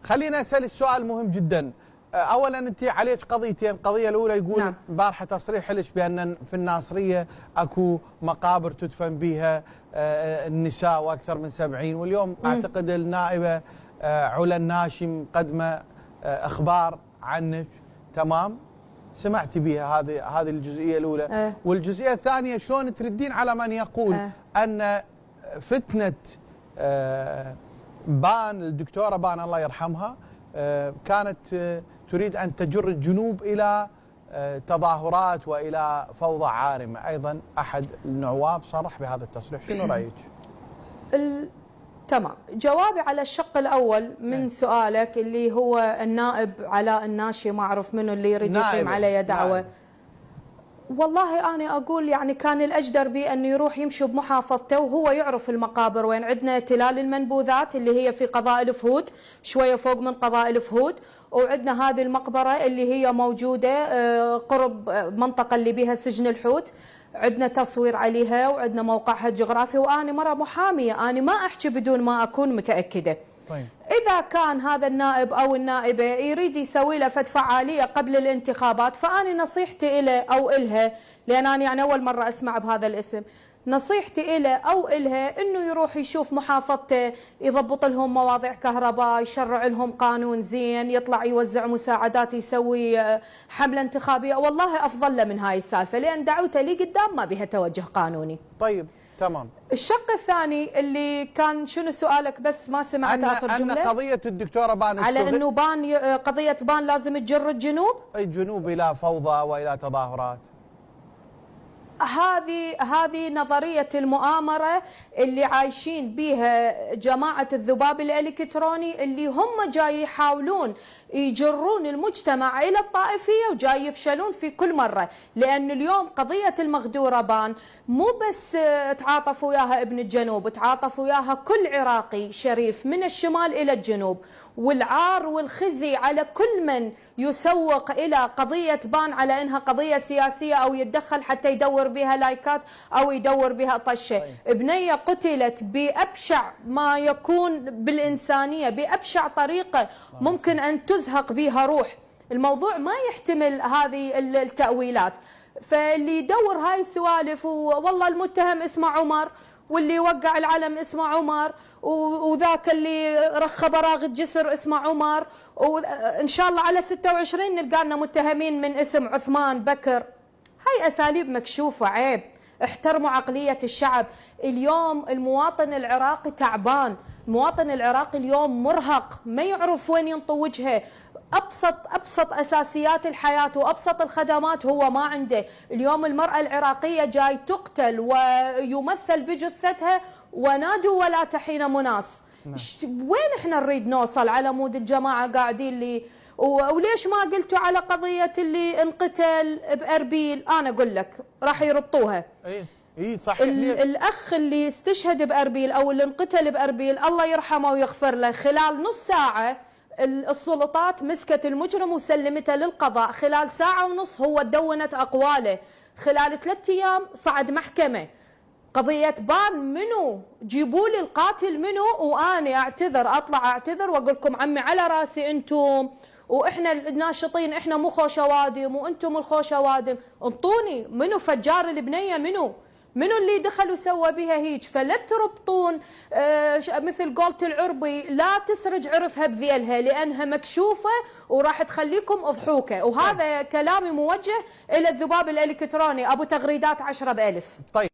خلينا اسال السؤال مهم جدا. اولا انت عليك قضيتين، القضيه الاولى يقول امبارحه تصريح لك بان في الناصريه اكو مقابر تدفن بها النساء واكثر من 70، واليوم اعتقد النائبه علا الناشي مقدمه اخبار عنك، تمام؟ سمعت بها هذه الجزئيه الاولى. والجزئيه الثانيه شلون تردين على من يقول ان فتنه بان الدكتوره بان الله يرحمها كانت تريد أن تجر الجنوب إلى تظاهرات وإلى فوضى عارمة؟ أيضا أحد النواب صرح بهذا التصريح، شنو رأيك؟ تمام، جوابي على الشق الأول من سؤالك اللي هو النائب علاء الناشي، ما أعرف منه اللي يريد يقيم علي دعوة. والله أنا أقول يعني كان الأجدر به أنه يروح يمشي بمحافظته وهو يعرف المقابر وين. عندنا تلال المنبوذات اللي هي في قضاء الفهود، شوية فوق من قضاء الفهود، وعندنا هذه المقبرة اللي هي موجودة قرب منطقة اللي بها سجن الحوت، عندنا تصوير عليها وعندنا موقعها الجغرافي. وأنا مرة محامية، أنا ما أحكي بدون ما أكون متأكدة. طيب. إذا كان هذا النائب أو النائبة يريد يسوي له فعالية قبل الانتخابات، فأنا نصيحتي إله أو إلها، لأن أنا يعني أول مرة أسمع بهذا الاسم، نصيحتي إله أو إلها إنه يروح يشوف محافظته، يضبط لهم مواضيع كهرباء، يشرع لهم قانون زين، يطلع يوزع مساعدات، يسوي حملة انتخابية. والله أفضل له من هاي السالفة، لأن دعوته لي قدام ما بها توجه قانوني. طيب تمام. الشق الثاني اللي كان شنو سؤالك بس ما سمعت اخر جمله؟ أن قضية الدكتورة بان على انه بان قضية بان لازم تجر الجنوب؟ الجنوب الى فوضى والى تظاهرات. هذه نظرية المؤامرة اللي عايشين بيها جماعة الذباب الإلكتروني، اللي هم جاي يحاولون يجرون المجتمع إلى الطائفية وجاي يفشلون في كل مرة. لأن اليوم قضية المغدورة بان مو بس تعاطف وياها ابن الجنوب، تعاطف وياها كل عراقي شريف من الشمال إلى الجنوب، والعار والخزي على كل من يسوق إلى قضية بان على إنها قضية سياسية أو يتدخل حتى يدور بها لايكات أو يدور بها طشة. بنية قتلت بأبشع ما يكون بالإنسانية، بأبشع طريقة ممكن أن تزهق بها روح. الموضوع ما يحتمل هذه التأويلات. فاللي يدور هاي السوالف والله المتهم اسمه عمر، واللي وقع العلم اسمه عمر، وذاك اللي رخى براغ الجسر اسمه عمر، وإن شاء الله على 26 نلقى لنا متهمين من اسم عثمان بكر. هاي أساليب مكشوفة، عيب. احترموا عقلية الشعب. اليوم المواطن العراقي تعبان، المواطن العراقي اليوم مرهق، ما يعرف وين ينطي وجهه. أبسط أساسيات الحياة وأبسط الخدمات هو ما عنده. اليوم المرأة العراقية جاي تقتل ويمثل بجثتها ونادوا ولا تحين مناص. وين احنا نريد نوصل على مود الجماعة قاعدين لي؟ وليش ما قلتوا على قضية اللي انقتل بأربيل؟ أنا أقول لك راح يربطوها. اي صح. الأخ اللي استشهد بأربيل أو اللي انقتل بأربيل الله يرحمه ويغفر له، خلال نص ساعة السلطات مسكت المجرم وسلمته للقضاء. خلال ساعة ونص هو دونت أقواله. خلال 3 أيام صعد محكمة. قضية بان منو؟ جيبوا لي القاتل منو وأنا أعتذر، أطلع أعتذر وأقول لكم عمي على راسي أنتم، وإحنا الناشطين إحنا مو خوشوادم وأنتم الخوشوادم. انطوني منو فجار البنية، منو اللي دخل وسوى بها هيج. فلا تربطون مثل قولة العربي، لا تسرج عرفها بذيلها لأنها مكشوفة وراح تخليكم أضحوكة. وهذا كلامي موجه إلى الذباب الإلكتروني أبو تغريدات 10 بألف. طيب.